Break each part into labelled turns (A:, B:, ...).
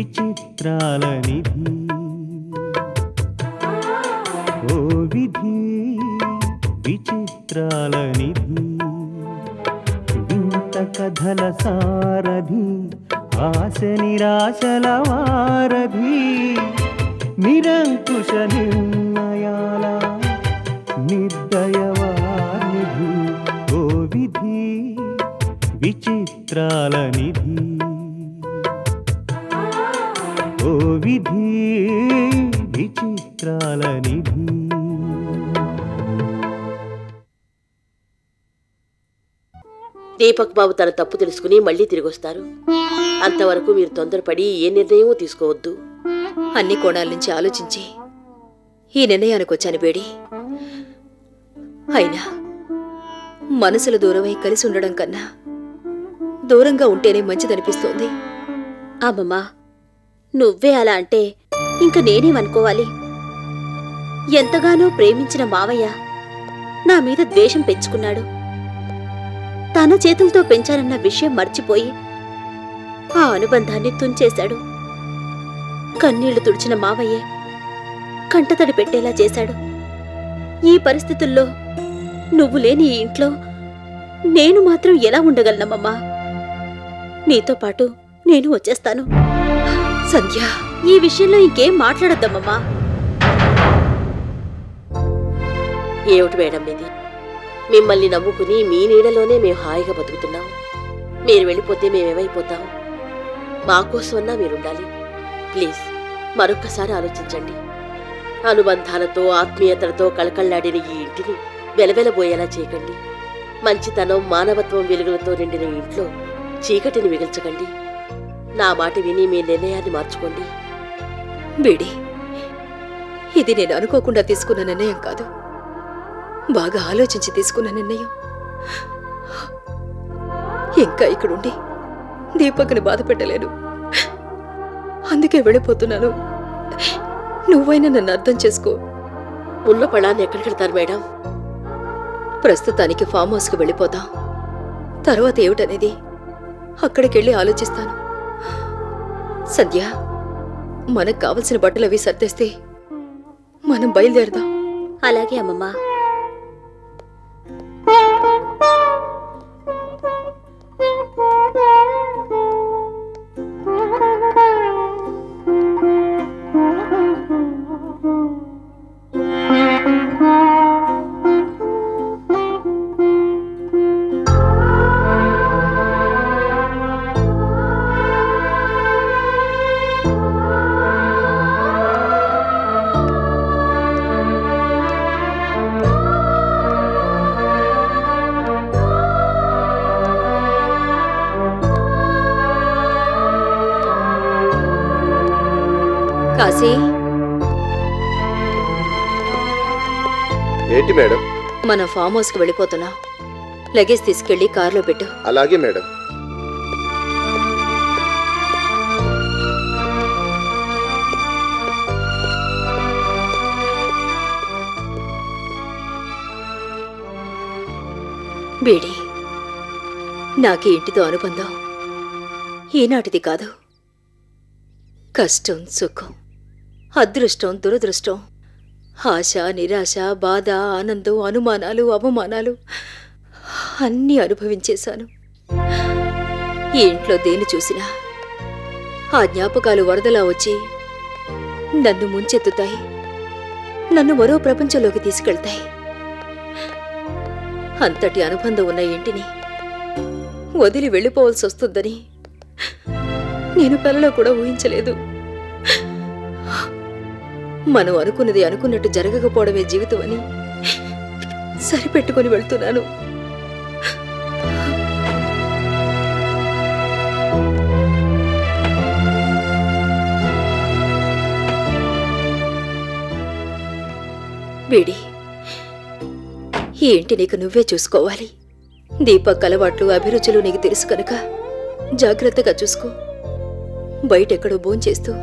A: విచిత్రాల నిధి ఓ విధి విచిత్రాల నిధి వింత కథల సారథి ఆశ నిరాశల వారధి నిరంకుశ నిర్ణయాల నిర్దయవానిధి ఓ విధి విచిత్రాల నిధి ఓ విధి విచిత్రాల నిధి.
B: దీపక్ బాబు తన తప్పు తెలుసుకుని మళ్ళీ తిరిగొస్తారు. అంతవరకు మీరు తొందరపడి ఏ నిర్ణయమూ తీసుకోవద్దు.
C: అన్ని కోణాల నుంచి ఆలోచించి ఈ నిర్ణయానికి వచ్చాను బేడి. అయినా మనసుల దూరమై కలిసి ఉండడం కన్నా దూరంగా ఉంటేనే మంచిదనిపిస్తోంది.
D: అమ్మమ్మా, నువ్వే అలా అంటే ఇంక నేనేమనుకోవాలి? ఎంతగానో ప్రేమించిన మావయ్య నా మీద ద్వేషం పెంచుకున్నాడు. తన చేతులతో పెంచాలన్న విషయం మర్చిపోయి ఆ అనుబంధాన్ని తుంచేశాడు. కన్నీళ్లు తుడిచిన మావయ్యే కంటతడి పెట్టేలా చేశాడు. ఈ పరిస్థితుల్లో నువ్వు లేని ఈ ఇంట్లో నేను మాత్రం ఎలా ఉండగలనమ్మమ్మా? నీతో పాటు నేను వచ్చేస్తాను.
C: సంధ్య,
D: ఈ విషయంలో ఇంకేం మాట్లాడొద్దమ్మమ్మా.
B: ఏమిటి మేడం ఇది? మిమ్మల్ని నమ్ముకుని మీ నీడలోనే మేము హాయిగా బతుకుతున్నాం. మీరు వెళ్ళిపోతే మేమేమైపోతాం? మా కోసమన్నా మీరుండాలి. ప్లీజ్ మరొక్కసారి ఆలోచించండి. అనుబంధాలతో ఆత్మీయతలతో కళకళ్లాడిన ఈ ఇంటిని వెలవెలబోయేలా చేయకండి. మంచితనం మానవత్వం వెలుగులతో నిండిన ఇంట్లో చీకటిని మిగిల్చకండి. నా మాట విని మీ నిర్ణయాన్ని మార్చుకోండి.
C: బేడి, ఇది నేను అనుకోకుండా తీసుకున్న నిర్ణయం కాదు, బాగా ఆలోచించి తీసుకున్న నిర్ణయం. ఇంకా ఇక్కడుండి దీపక్ని బాధ పెట్టలేను. అందుకే వెళ్ళిపోతున్నాను. నువ్వైనా నన్ను అర్థం చేసుకో.
B: ఉన్న పళ్ళాన్ని ఎక్కడికి వెళ్తారు మేడం?
C: ప్రస్తుతానికి ఫామ్ హౌస్కి వెళ్ళిపోతాం. తర్వాత ఏమిటనేది అక్కడికెళ్ళి ఆలోచిస్తాను. సంధ్య, మనకు కావలసిన బట్టలు అవి సర్దేస్తే మనం బయలుదేరదాం.
D: అలాగే అమ్మమ్మా.
C: కాశీ,
E: ఏంటి మేడం?
C: మనం ఫామ్ హౌస్కి వెళ్ళిపోతున్నాం. లగేజ్ తీసుకెళ్లి కారులో పెట్టు.
E: అలాగే మేడం.
C: బేడి, నాకు ఇంటితో అనుబంధం ఈనాటిది కాదు. కష్టం సుఖం, అదృష్టం దురదృష్టం, ఆశ నిరాశ, బాధ ఆనందం, అనుమానాలు అవమానాలు అన్నీ అనుభవించేశాను. ఈ ఇంట్లో దేని చూసినా ఆ జ్ఞాపకాలు వరదలా వచ్చి నన్ను ముంచెత్తుతాయి, నన్ను మరో ప్రపంచంలోకి తీసుకెళ్తాయి. అంతటి అనుబంధం ఉన్న ఇంటిని వదిలి వెళ్ళిపోవాల్సి వస్తుందని నేను కలలో కూడా ఊహించలేదు. మనం అనుకున్నది అనుకున్నట్టు జరగకపోవడమే జీవితం అని సరిపెట్టుకుని వెళ్తున్నాను. బేడి, ఈ ఇంటి నీకు నువ్వే చూసుకోవాలి. దీపక్ అలవాట్లు అభిరుచులు నీకు తెలుసు కనుక జాగ్రత్తగా చూసుకో. బయటెక్కడో భోంచేస్తూ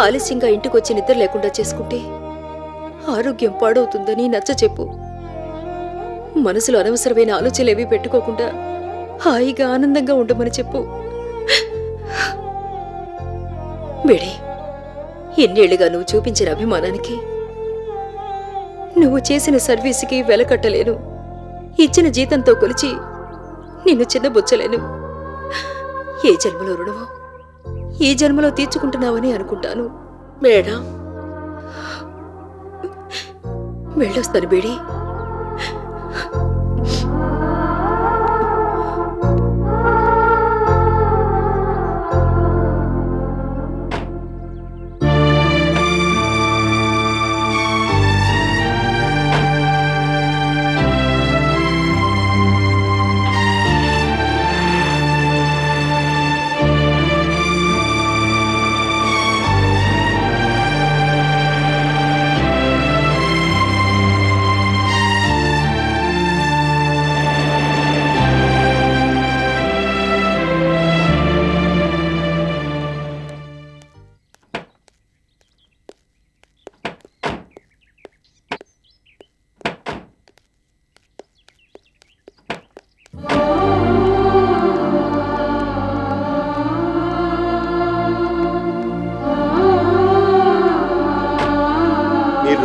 C: ఆలస్యంగా ఇంటికొచ్చి నిద్ర లేకుండా చేసుకుంటే ఆరోగ్యం పాడవుతుందని నచ్చచెప్పు. మనసులో అనవసరమైన ఆలోచనలేవి పెట్టుకోకుండా హాయిగా ఆనందంగా ఉండమని చెప్పు. బేడి, ఎన్నేళ్లుగా నువ్వు చూపించిన అభిమానానికి, నువ్వు చేసిన సర్వీసుకి వెలకట్టలేను. ఇచ్చిన జీతంతో కొలిచి నిన్ను చిన్నబుచ్చలేను. ఏ జన్మలో రుణమో ఈ జన్మలో తీర్చుకుంటున్నావని అనుకుంటాను.
B: మేడం,
C: వెళ్ళొస్తాను బేడి.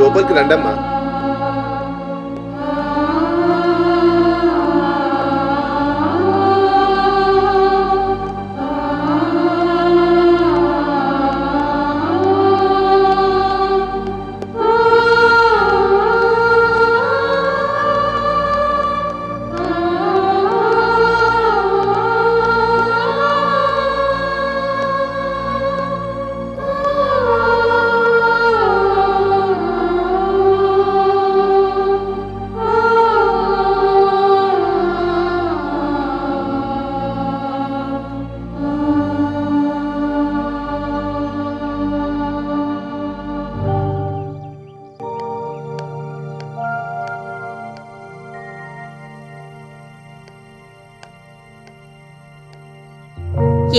E: లోపలికి రండమ్మా.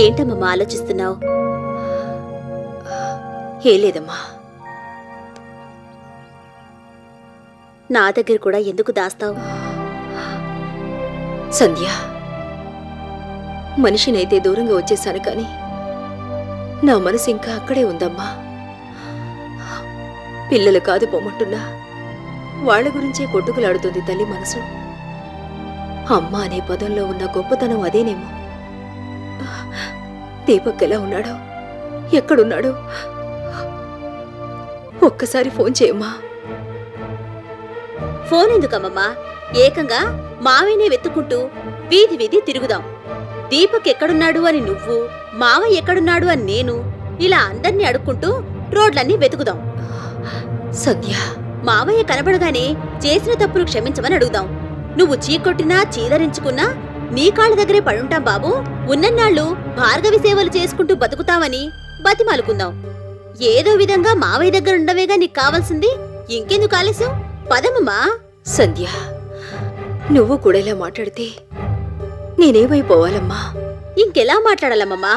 D: ఏంటమ్మా ఆలోచిస్తున్నావు?
C: ఏ లేదమ్మా.
D: నా దగ్గర కూడా ఎందుకు దాస్తావు?
C: సంధ్య, మనిషినైతే దూరంగా వచ్చేసాను కానీ నా మనసు ఇంకా అక్కడే ఉందమ్మా. పిల్లలు కాదు పొమ్మంటున్నా వాళ్ల గురించే కొట్టుకులాడుతుంది తల్లి మనసు. అమ్మ అనే పదంలో ఉన్న గొప్పతనం అదేనేమో. దీపక్ ఎలా ఉన్నాడో, ఎక్కడున్నాడో ఒక్కసారి ఫోన్ చేయమ్మా.
D: ఫోన్ ఎందుకమ్మమ్మా? ఏకంగా మావయ్యనే వెతుక్కుంటూ వీధి వీధి తిరుగుదాం. దీపక్ ఎక్కడున్నాడు అని నువ్వు, మావయ్య ఎక్కడున్నాడు అని నేను, ఇలా అందర్నీ అడుక్కుంటూ రోడ్లన్నీ వెతుకుదాం.
C: సంధ్య,
D: మావయ్య కనబడగానే చేసిన తప్పులు క్షమించమని అడుగుదాం. నువ్వు చీకొట్టినా చీదరించుకున్నా నీ కాళ్ళ దగ్గరే పడుంటాం బాబు, ఉన్నన్నాళ్ళు భార్గవి సేవలు చేసుకుంటూ బతుకుతామని బతిమాలుకుందాం. ఏదో విధంగా మావయ్య దగ్గర ఉండవేగా నీకు కావాల్సింది. ఇంకెందుకు ఆలస్యం? పదమ్మా.
C: సంధ్య, నువ్వు కూడా ఇలా మాట్లాడితే నేనేమైపోవాలమ్మా?
D: ఇంకెలా మాట్లాడాలమ్మమ్మా?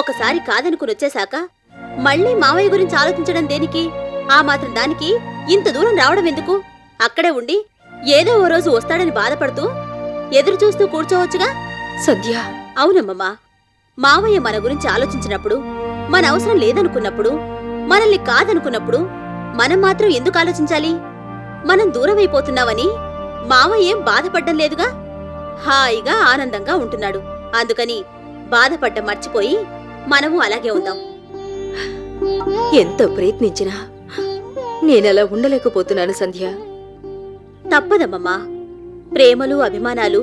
D: ఒకసారి కాదనుకుని వచ్చేశాక మళ్ళీ మావయ్య గురించి ఆలోచించడం దేనికి? ఆ మాత్రం దానికి ఇంత దూరం రావడం ఎందుకు? అక్కడే ఉండి ఏదో ఓ రోజు వస్తాడని బాధపడుతూ ఎదురు చూస్తూ కూర్చోవచ్చుగా.
C: సంధ్య,
D: అవునమ్మమ్మా. మావయ్య మన గురించి ఆలోచించినప్పుడు, మన అవసరం లేదనుకున్నప్పుడు, మనల్ని కాదనుకున్నప్పుడు మనం మాత్రం ఎందుకు ఆలోచించాలి? మనం దూరమైపోతున్నామని మావయ్యేం బాధపడ్డం లేదుగా. హాయిగా ఆనందంగా ఉంటున్నాడు. అందుకని బాధపడ్డం మర్చిపోయి మనము అలాగే ఉందాం.
C: ఎంత ప్రయత్నించినా నేనలా ఉండలేకపోతున్నాను సంధ్య.
D: తప్పదమ్మమ్మా. ప్రేమలు అభిమానాలు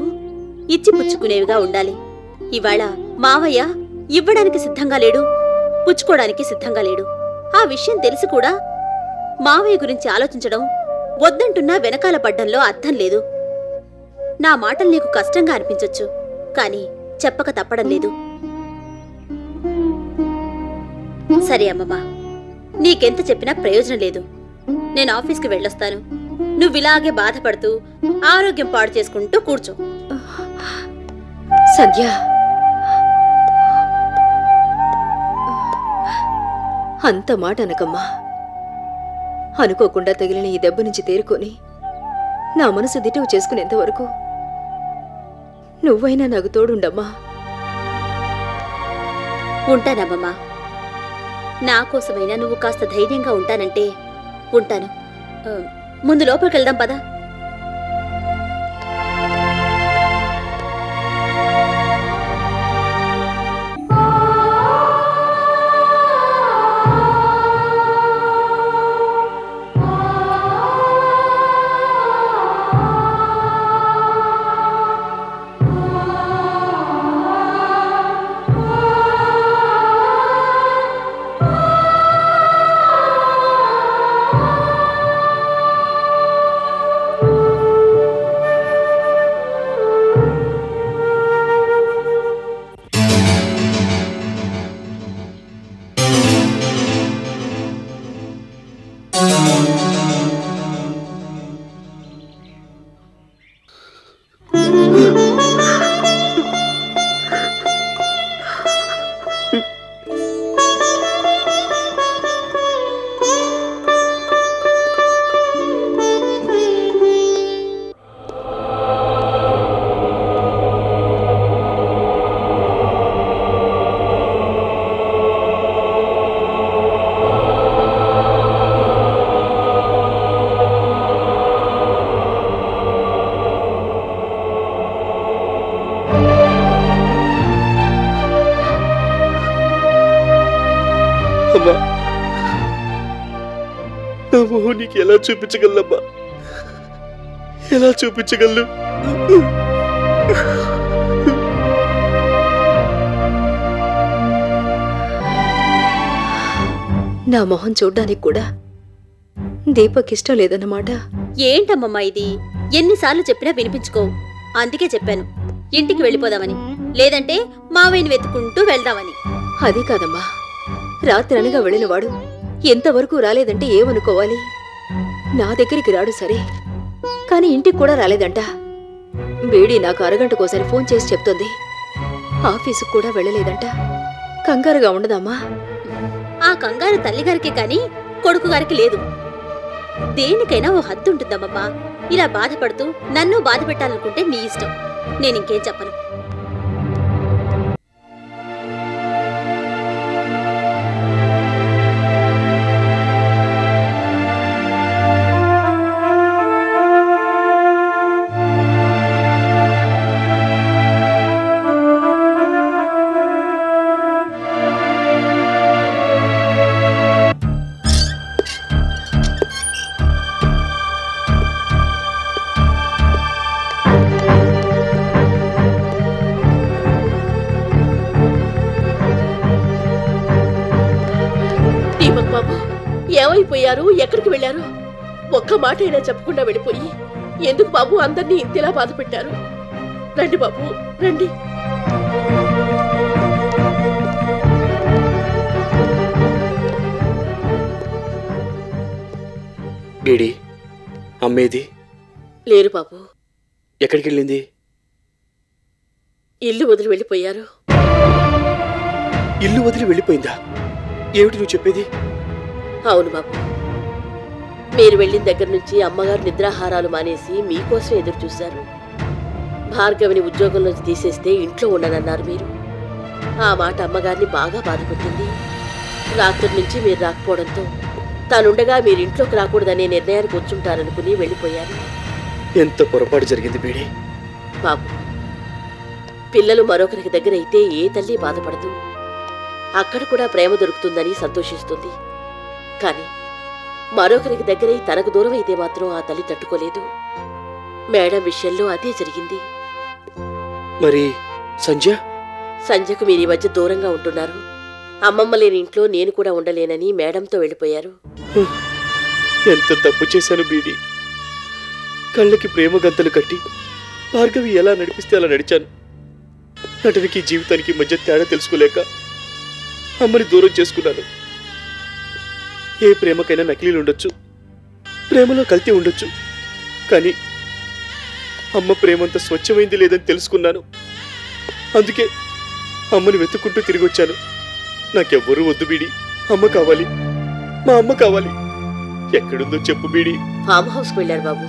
D: ఇచ్చిపుచ్చుకునేవిగా ఉండాలి. ఇవాళ మావయ్య ఇవ్వడానికి సిద్ధంగా లేడు, పుచ్చుకోవడానికి సిద్ధంగా లేడు. ఆ విషయం తెలిసి కూడా మావయ్య గురించి ఆలోచించడం, వద్దంటున్నా వెనకాల పడ్డంలో అర్థం లేదు. నా మాటలు నీకు కష్టంగా అనిపించొచ్చు, కానీ చెప్పక తప్పడం లేదు. సరే అమ్మమ్మా, నీకెంత చెప్పినా ప్రయోజనం లేదు. నేను ఆఫీస్కి వెళ్ళొస్తాను. నువ్విలాగే బాధపడుతూ ఆరోగ్యం పాడు చేసుకుంటూ కూర్చో.
C: సంధ్య, అంత మాట అనకమ్మా. అనుకోకుండా తగిలిన ఈ దెబ్బ నుంచి తేరుకొని నా మనసు దిటవు చేసుకునేంతవరకు నువ్వైనా నాకు తోడుండమ్మా.
D: ఉంటానమ్మమ్మా. నా కోసమైనా నువ్వు కాస్త ధైర్యంగా ఉంటానంటే ఉంటాను. ముందు లోపలికి వెళ్దాం పదా.
E: అమ్మా, నా మొహం నీకు ఎలా చూపించగలమ్మా? ఎలా చూపించగలను?
C: నా మొహం చూడ్డానికి కూడా దీపక్ ఇష్టం లేదన్నమాట.
D: ఏంటమ్మమ్మా ఇది? ఎన్నిసార్లు చెప్పినా వినిపించుకోవు. అందుకే చెప్పాను ఇంటికి వెళ్ళిపోదామని, లేదంటే మావయ్యని వెతుకుంటూ వెళ్దామని.
C: అది కాదమ్మా, రాత్రి అనగా వెళ్ళినవాడు ఎంతవరకు రాలేదంటే ఏమనుకోవాలి? నా దగ్గరికి రాడు సరే, కాని ఇంటికి కూడా రాలేదంట. బేడీ నాకు అరగంటకోసారి ఫోన్ చేసి చెప్తోంది. ఆఫీసుకు కూడా వెళ్ళలేదంట. కంగారుగా ఉండదమ్మా?
D: ఆ కంగారు తల్లిగారికి కాని కొడుకు గారికి లేదు. దేనికైనా ఓ హద్దు ఉంటుందమ్మమ్మా. ఇలా బాధపడుతూ నన్ను బాధ పెట్టాలనుకుంటే నీ ఇష్టం. నేనింకేం చెప్పను.
B: ఏమైపోయారు? ఎక్కడికి వెళ్ళారు? ఒక్క మాట అయినా చెప్పకుండా వెళ్ళిపోయి ఎందుకు బాబు అందరినీ ఇంతలా బాధ పెట్టారు? రండి బాబు, రండి.
E: బేడీ, అమ్మేది?
B: లేరు బాబు.
E: ఎక్కడికి వెళ్ళింది?
B: ఇల్లు వదిలి వెళ్ళిపోయారు.
E: ఇల్లు వదిలి వెళ్ళిపోయిందా? ఏమిటి నువ్వు చెప్పేది?
B: అవును బాబు, మీరు వెళ్ళిన దగ్గర నుంచి అమ్మగారు నిద్రాహారాలు మానేసి మీకోసం ఎదురు చూశారు. భార్గవిని ఉద్యోగంలోంచి తీసేస్తే ఇంట్లో ఉండనన్నారు మీరు. ఆ మాట అమ్మగారిని బాగా బాధపెట్టింది. రాత్రి నుంచి మీరు రాకపోవడంతో తానుండగా మీరింట్లోకి రాకూడదనే నిర్ణయానికి వచ్చుంటారనుకుని వెళ్ళిపోయారు.
E: ఎంత పొరపాటు జరిగింది బేడీ.
B: బాబు, పిల్లలు మరొకరికి దగ్గర అయితే ఏ తల్లి బాధపడదు. అక్కడ కూడా ప్రేమ దొరుకుతుందని సంతోషిస్తుంది. కానీ మరొకరికి దగ్గరై తనకు దూరం అయితే మాత్రం ఆ తల్లి తట్టుకోలేదు. మేడం విషయంలో అదే జరిగింది.
E: మరి సంజయ్?
B: సంజయ్కు మీరు ఈ మధ్య దూరంగా ఉంటున్నారు. అమ్మమ్మ లేని ఇంట్లో నేను కూడా ఉండలేనని మేడంతో వెళ్ళిపోయారు.
E: ఎంత తప్పు చేశాను బీడీ. కళ్ళకి ప్రేమ గంతలు కట్టి భార్గవి ఎలా నడిపిస్తే అలా నడిచాను. నటనకి జీవితానికి మధ్య తేడా తెలుసుకోలేక అమ్మని దూరం చేసుకున్నాను. ఏ ప్రేమకైనా నకిలీలు ఉండొచ్చు, ప్రేమలో కల్తీ ఉండొచ్చు. కానీ అమ్మ ప్రేమంత స్వచ్ఛమైంది లేదని తెలుసుకున్నాను. అందుకే అమ్మని వెతుక్కుంటూ తిరిగి వచ్చాను. నాకెవ్వరూ వద్దు బీడీ. అమ్మ కావాలి, మా అమ్మ కావాలి. ఎక్కడుందో చెప్పు బీడీ.
B: ఫామ్ హౌస్కి వెళ్ళారు బాబు.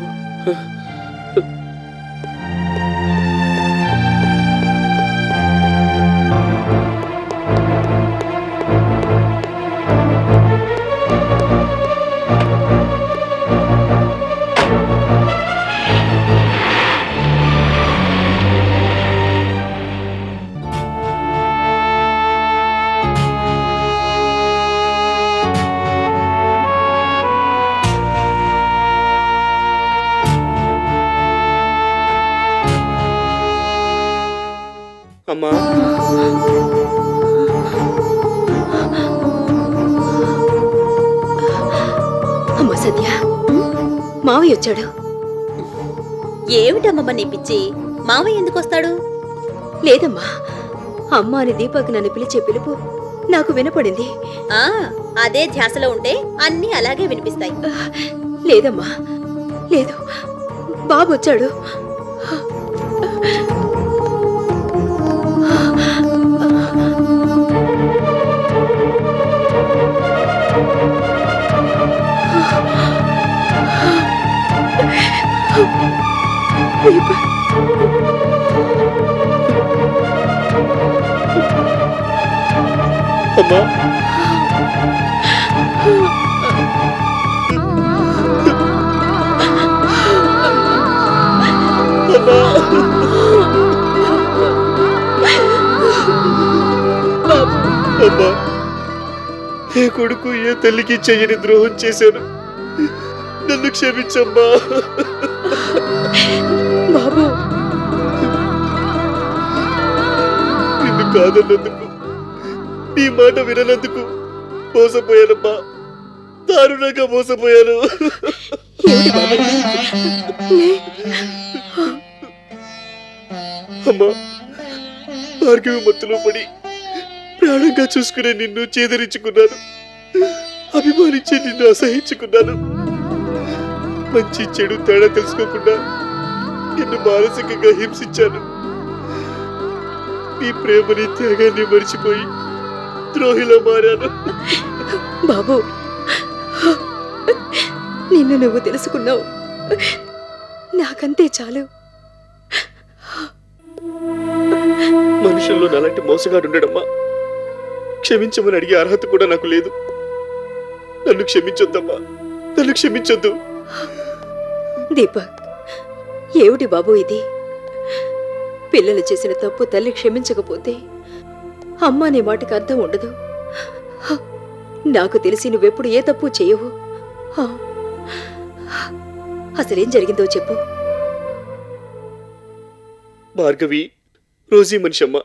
E: అమ్మా.
C: అమ్మ సత్య, మావయ్య వచ్చాడు.
D: ఏమిటమ్మమ్మ నీ పిచ్చి? మావయ్య ఎందుకు వస్తాడు?
C: లేదమ్మా, అమ్మ అని దీపక్ నన్ను పిలిచే పిలుపు నాకు వినపడింది.
D: ఆ అదే ధ్యాసలో ఉంటే అన్నీ అలాగే వినిపిస్తాయి.
C: లేదమ్మా, లేదు, బాబు వచ్చాడు.
E: అమ్మా, అమ్మా, ఏ కొడుకు ఏ తల్లికి చెయ్యని ద్రోహం చేశాను, నన్ను క్షమించమ్మా.
C: బాబు,
E: నిన్ను కాదన్నందుకు, నీ మాట విననందుకు మోసపోయానమ్మా, దారుణంగా మోసపోయాను. అమ్మా, భార్గవి మత్తులో పడి ప్రాణంగా చూసుకునే నిన్ను చేదరించుకున్నాను, అభిమానించి నిన్ను అసహించుకున్నాను. మంచి చెడు తేడా తెలుసుకోకుండా నిన్ను మానసికంగా హింసించాను. నీ ప్రేమని త్యాగాన్ని మరిచిపోయి ద్రోహిలా మారాను.
C: బాబు, నిన్ను నువ్వు తెలుసుకున్నావు, నాకంతే చాలు.
E: మనుషుల్లో నాలాంటి మోసగాడు ఉండడమ్మా. క్షమించమని అడిగే అర్హత కూడా నాకు లేదు. నన్ను క్షమించొద్దమ్మా, నన్ను క్షమించొద్దు.
C: దీపక్, ఏమిటి బాబు ఇది? పిల్లలు చేసిన తప్పు తల్లి క్షమించకపోతే అమ్మ అనే మాటకి అర్థం ఉండదు. నాకు తెలిసి నువ్వెప్పుడు ఏ తప్పు చేయవు. అసలేం జరిగిందో చెప్పు.
E: భార్గవి రోజీ మనిషి అమ్మా.